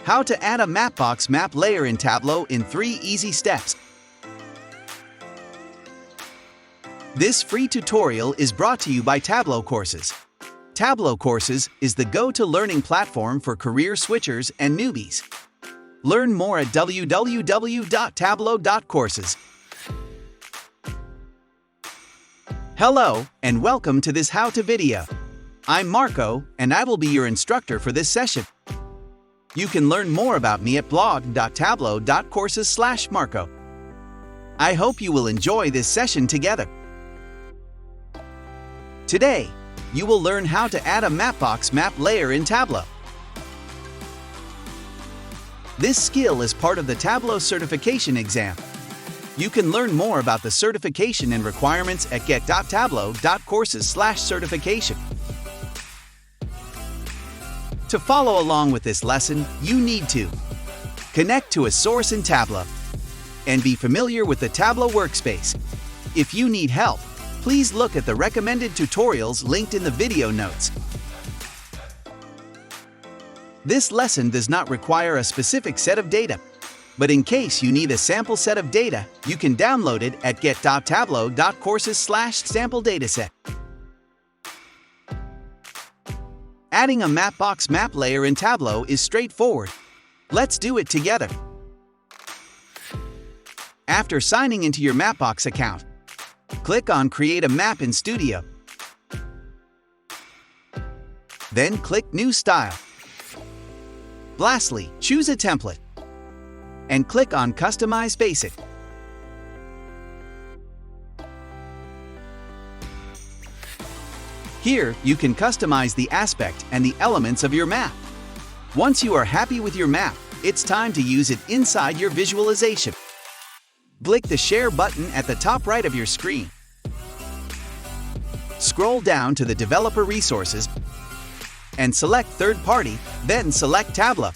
How to add a Mapbox map layer in Tableau in 3 easy steps. This free tutorial is brought to you by Tableau.Courses. Tableau.Courses is the go-to learning platform for career switchers and newbies. Learn more at www.tableau.courses. Hello, and welcome to this how-to video. I'm Marco, and I will be your instructor for this session. You can learn more about me at blog.tableau.courses/Marco. I hope you will enjoy this session together. Today, you will learn how to add a Mapbox map layer in Tableau. This skill is part of the Tableau certification exam. You can learn more about the certification and requirements at get.tableau.courses/certification. To follow along with this lesson, you need to connect to a source in Tableau and be familiar with the Tableau workspace. If you need help, please look at the recommended tutorials linked in the video notes. This lesson does not require a specific set of data, but in case you need a sample set of data, you can download it at get.tableau.courses/sample dataset. Adding a Mapbox map layer in Tableau is straightforward. Let's do it together. After signing into your Mapbox account, click on Create a Map in Studio. Then click New Style. Lastly, choose a template and click on Customize Basic. Here, you can customize the aspect and the elements of your map. Once you are happy with your map, it's time to use it inside your visualization. Click the Share button at the top right of your screen. Scroll down to the Developer Resources and select Third Party, then select Tableau.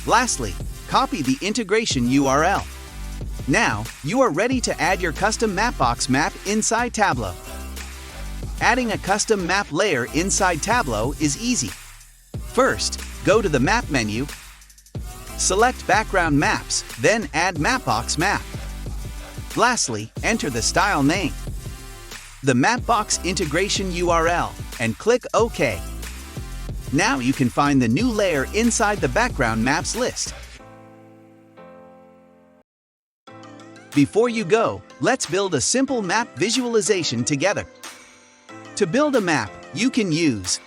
Lastly, copy the integration URL. Now, you are ready to add your custom Mapbox map inside Tableau. Adding a custom map layer inside Tableau is easy. First, go to the Map menu, select Background Maps, then add Mapbox map. Lastly, enter the style name, the Mapbox integration URL, and click OK. Now you can find the new layer inside the Background Maps list. Before you go, let's build a simple map visualization together. To build a map, you can use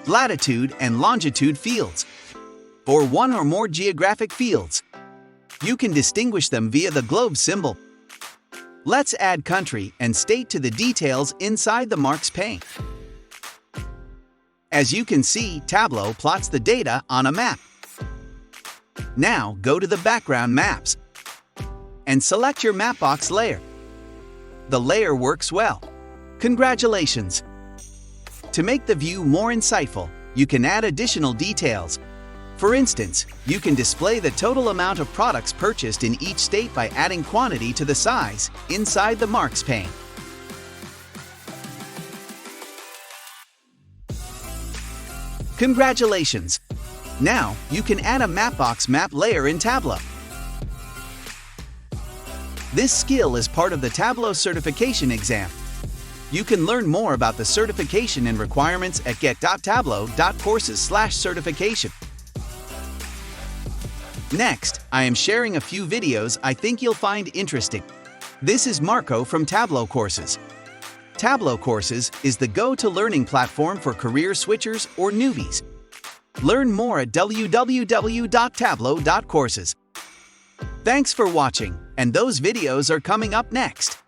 latitude and longitude fields, or one or more geographic fields. You can distinguish them via the globe symbol. Let's add country and state to the details inside the Marks pane. As you can see, Tableau plots the data on a map. Now go to the Background Maps and select your Mapbox layer. The layer works well. Congratulations! To make the view more insightful, you can add additional details. For instance, you can display the total amount of products purchased in each state by adding quantity to the size inside the Marks pane. Congratulations! Now, you can add a Mapbox map layer in Tableau. This skill is part of the Tableau certification exam. You can learn more about the certification and requirements at get.tableau.courses/certification. Next, I am sharing a few videos I think you'll find interesting. This is Marco from Tableau.Courses. Tableau.Courses is the go-to learning platform for career switchers or newbies. Learn more at www.tableau.courses. Thanks for watching, and those videos are coming up next.